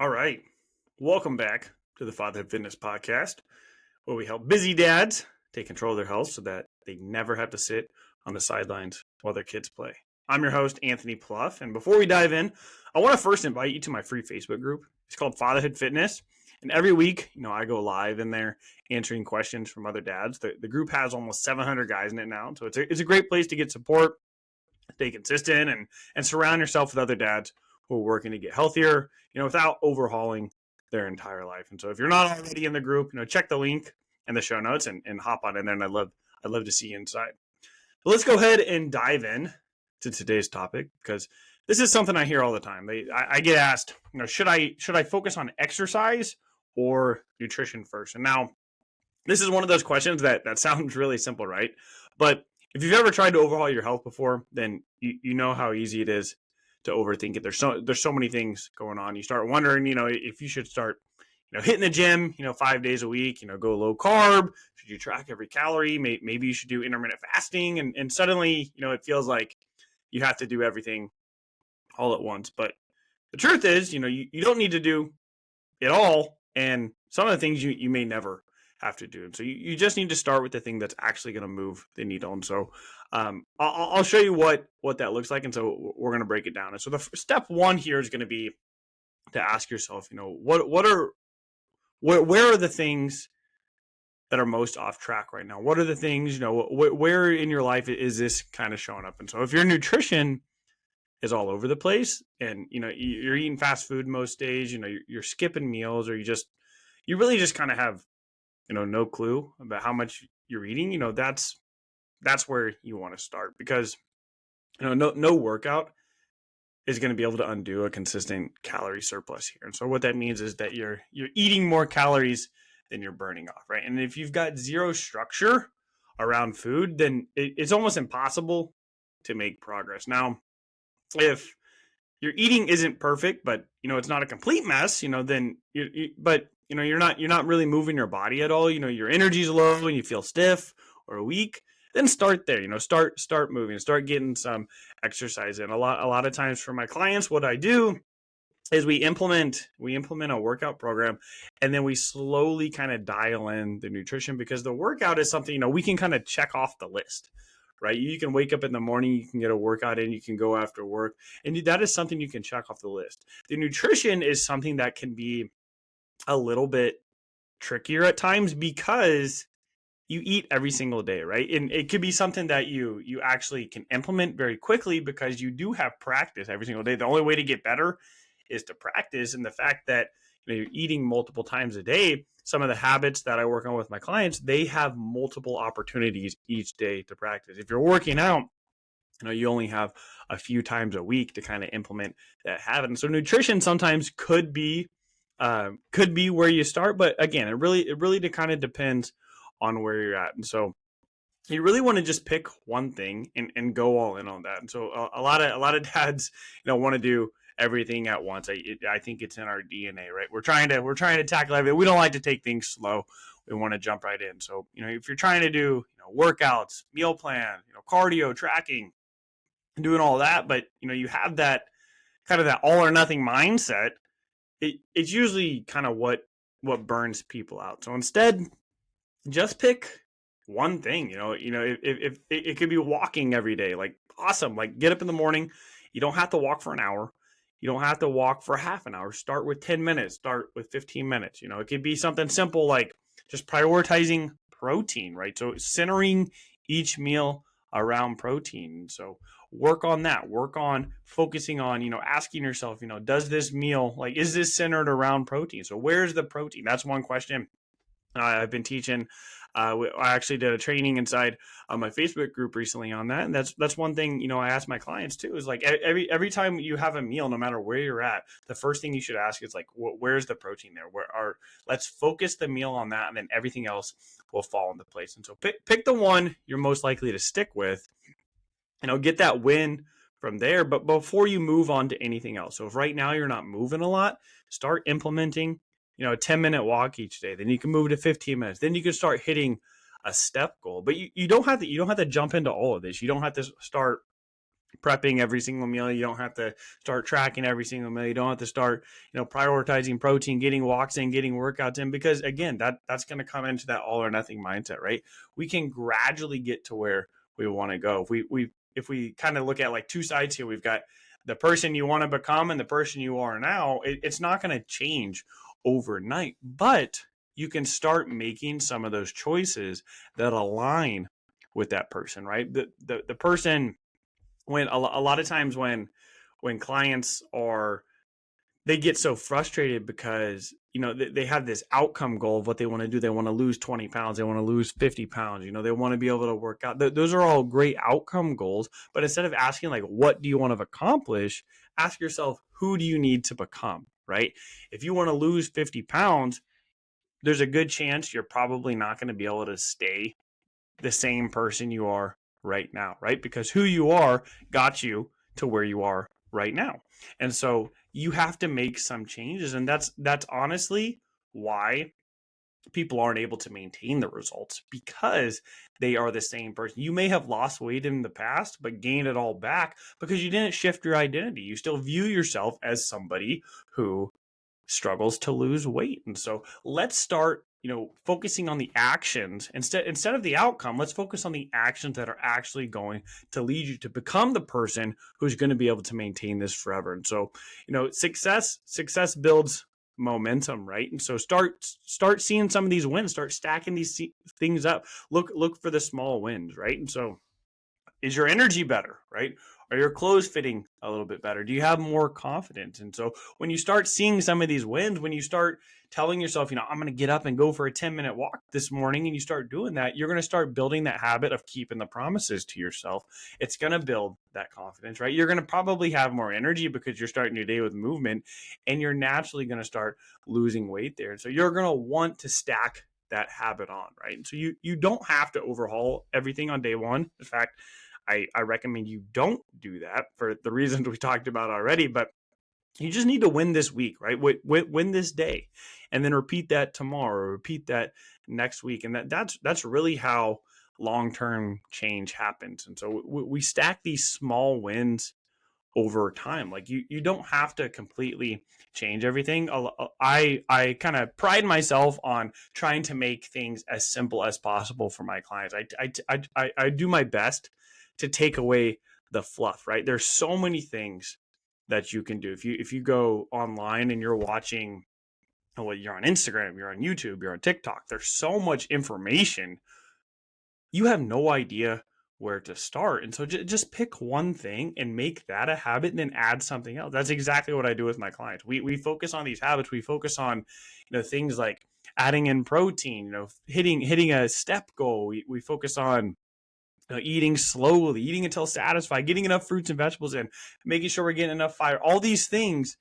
All right. Welcome back to the Fatherhood Fitness Podcast, where we help busy dads take control of their health so that they never have to sit on the sidelines while their kids play. I'm your host, Anthony Pluff. And before we dive in, I want to first invite you to my free Facebook group. It's called Fatherhood Fitness. And every week, I go live in there answering questions from other dads. The group has almost 700 guys in it now. So it's a great place to get support, stay consistent, and surround yourself with other dads who are working to get healthier, without overhauling their entire life. And so if you're not already in the group, check the link in the show notes and hop on in there. And I'd love to see you inside. But let's go ahead and dive in to today's topic, because this is something I hear all the time. I get asked, should I focus on exercise or nutrition first? And now this is one of those questions that sounds really simple, right? But if you've ever tried to overhaul your health before, then you know how easy it is to overthink it. There's so many things going on. You start wondering, if you should start, hitting the gym, 5 days a week, go low carb. Should you track every calorie? Maybe you should do intermittent fasting. And suddenly, it feels like you have to do everything all at once. But the truth is, you don't need to do it all. And some of the things you may never have to do. And so you just need to start with the thing that's actually going to move the needle. And so I'll show you what that looks like. And so we're going to break it down. And so the step one here is going to be to ask yourself, where are the things that are most off track right now? What are the things, where in your life is this kind of showing up? And so if your nutrition is all over the place and, you're eating fast food most days, you're skipping meals, or you really just kind of have, no clue about how much you're eating, that's where you want to start, because, no workout is going to be able to undo a consistent calorie surplus here. And so what that means is that you're eating more calories than you're burning off, right? And if you've got zero structure around food, then it's almost impossible to make progress. Now, if your eating isn't perfect, but it's not a complete mess, then you're not really moving your body at all. Your energy's low and you feel stiff or weak. Then start there. Start moving. Start getting some exercise in. A lot of times for my clients, what I do is we implement a workout program, and then we slowly kind of dial in the nutrition, because the workout is something we can kind of check off the list. Right? You can wake up in the morning, you can get a workout in, you can go after work, and that is something you can check off the list. The nutrition is something that can be a little bit trickier at times, because you eat every single day, right? And it could be something that you actually can implement very quickly, because you do have practice every single day. The only way to get better is to practice. And the fact that you're eating multiple times a day, some of the habits that I work on with my clients, they have multiple opportunities each day to practice. If you're working out, you only have a few times a week to kind of implement that habit. And so nutrition sometimes could be where you start, but again, it really kind of depends on where you're at. And so you really want to just pick one thing and go all in on that. And so a lot of dads, want to do everything at once. I think it's in our DNA, right? We're trying to tackle everything. We don't like to take things slow. We want to jump right in. So, if you're trying to do, workouts, meal plan, cardio, tracking, and doing all that, but, you have that kind of that all or nothing mindset, it's usually kind of what burns people out. So instead, just pick one thing. If it could be walking every day, like awesome, like get up in the morning. You don't have to walk for an hour. You don't have to walk for half an hour. Start with 10 minutes, start with 15 minutes. It could be something simple like just prioritizing protein, right? So centering each meal around protein. So work on that. Work on focusing on, asking yourself, does this meal, like, is this centered around protein? So where's the protein? That's one question I've been teaching. I actually did a training inside my Facebook group recently on that, and that's one thing I ask my clients too. Is like every time you have a meal, no matter where you're at, the first thing you should ask is like, where's the protein there? Let's focus the meal on that, and then everything else will fall into place. And so pick the one you're most likely to stick with. Get that win from there. But before you move on to anything else, so if right now you're not moving a lot, start implementing a 10-minute walk each day. Then you can move to 15 minutes. Then you can start hitting a step goal. But you don't have to jump into all of this. You don't have to start prepping every single meal. You don't have to start tracking every single meal. You don't have to start, prioritizing protein, getting walks in, getting workouts in, because again, that's going to come into that all or nothing mindset, right? We can gradually get to where we want to go. If we kind of look at like two sides here, we've got the person you want to become and the person you are now. It's not going to change overnight, but you can start making some of those choices that align with that person, right? The person, when a lot of times when clients are, they get so frustrated because they have this outcome goal of what they want to do. They want to lose 20 pounds, they want to lose 50 pounds, they want to be able to work out. Those are all great outcome goals, but instead of asking like what do you want to accomplish, ask yourself, who do you need to become, right? If you want to lose 50 pounds, there's a good chance you're probably not going to be able to stay the same person you are right now, right? Because who you are got you to where you are right now. And so you have to make some changes. And that's honestly why people aren't able to maintain the results, because they are the same person. You may have lost weight in the past, but gained it all back because you didn't shift your identity. You still view yourself as somebody who struggles to lose weight. And so let's start, focusing on the actions instead of the outcome. Let's focus on the actions that are actually going to lead you to become the person who's going to be able to maintain this forever. And so, success builds momentum, right? And so start seeing some of these wins, start stacking these things up. Look for the small wins, right? And so, is your energy better, right? Are your clothes fitting a little bit better? Do you have more confidence? And so when you start seeing some of these wins, when you start telling yourself, I'm going to get up and go for a 10-minute walk this morning, and you start doing that, you're going to start building that habit of keeping the promises to yourself. It's going to build that confidence, right? You're going to probably have more energy because you're starting your day with movement, and you're naturally going to start losing weight there. And so you're going to want to stack that habit on, right? And so you don't have to overhaul everything on day one. In fact, I recommend you don't do that for the reasons we talked about already, but you just need to win this week, right? Win this day, and then repeat that tomorrow, repeat that next week. And that's really how long-term change happens. And so we stack these small wins over time. Like you don't have to completely change everything. I kind of pride myself on trying to make things as simple as possible for my clients. I do my best to take away the fluff, right? There's so many things that you can do. If you go online and you're watching, well, you're on Instagram, you're on YouTube, you're on TikTok, there's so much information. You have no idea where to start. And so just pick one thing and make that a habit, and then add something else. That's exactly what I do with my clients. We focus on these habits. We focus on, things like adding in protein, hitting a step goal. We focus on eating slowly, eating until satisfied, getting enough fruits and vegetables in, making sure we're getting enough fiber, all these things,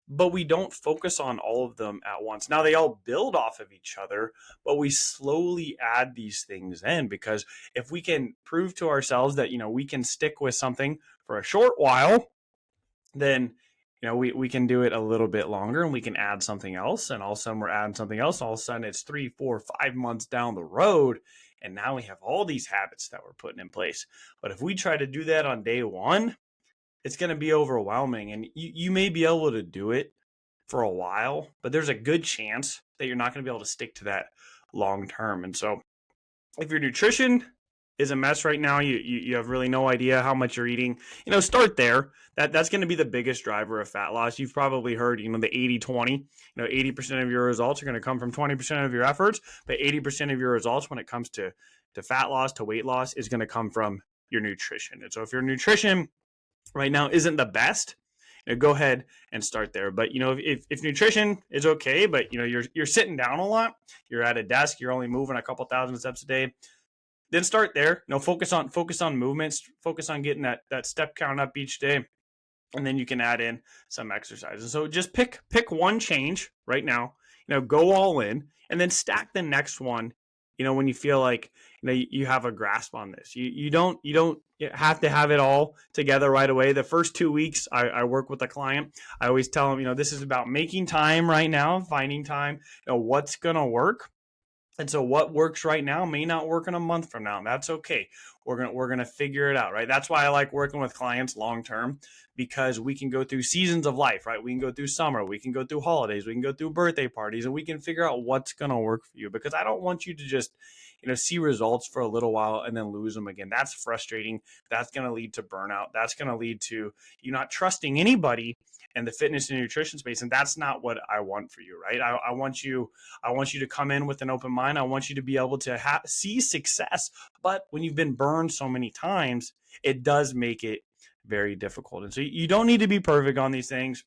but we don't focus on all of them at once. Now they all build off of each other, but we slowly add these things in, because if we can prove to ourselves that, we can stick with something for a short while, then we can do it a little bit longer, and we can add something else, and all of a sudden we're adding something else. All of a sudden it's 3, 4, 5 months down the road, and now we have all these habits that we're putting in place. But if we try to do that on day one, it's going to be overwhelming, and you may be able to do it for a while, but there's a good chance that you're not going to be able to stick to that long term. And so if your nutrition is a mess right now, you have really no idea how much you're eating, start there. That's going to be the biggest driver of fat loss. You've probably heard, the 80-20, 80% of your results are going to come from 20% of your efforts, but 80% of your results when it comes to fat loss, to weight loss, is going to come from your nutrition. And so if your nutrition right now isn't the best, go ahead and start there. But if nutrition is okay, but you're sitting down a lot, you're at a desk, you're only moving a couple thousand steps a day, then start there. Focus on movements, focus on getting that step count up each day, and then you can add in some exercises. So just pick one change right now, go all in, and then stack the next one, when you feel like you have a grasp on this. You don't have to have it all together right away. The first 2 weeks I work with a client, I always tell them, this is about making time right now, finding time, what's gonna work. And so what works right now may not work in a month from now. And that's okay. we're gonna figure it out, right? That's why I like working with clients long term, because we can go through seasons of life, right? We can go through summer, we can go through holidays, we can go through birthday parties, and we can figure out what's gonna work for you. Because I don't want you to just see results for a little while and then lose them again. That's frustrating. That's going to lead to burnout. That's going to lead to you not trusting anybody in the fitness and nutrition space, and that's not what I want for you, right? I want you to come in with an open mind. I want you to be able to see success, but when you've been burned so many times, it does make it very difficult. And so you don't need to be perfect on these things.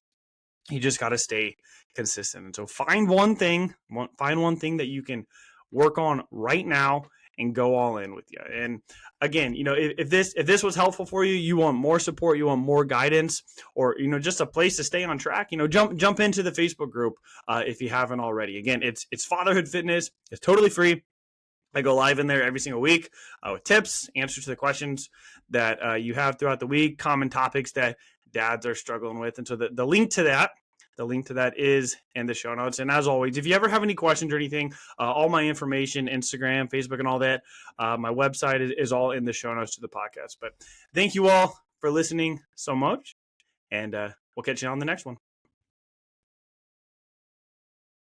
You just got to stay consistent. And so find one thing that you can work on right now and go all in with you. And again, if this was helpful for you, you want more support, you want more guidance, or just a place to stay on track, jump into the Facebook group if you haven't already. Again, it's Fatherhood Fitness. It's totally free. I go live in there every single week with tips, answers to the questions that you have throughout the week, common topics that dads are struggling with. And so the link to that is in the show notes. And as always, if you ever have any questions or anything, all my information, Instagram, Facebook, and all that, my website is all in the show notes to the podcast. But thank you all for listening so much, and we'll catch you on the next one.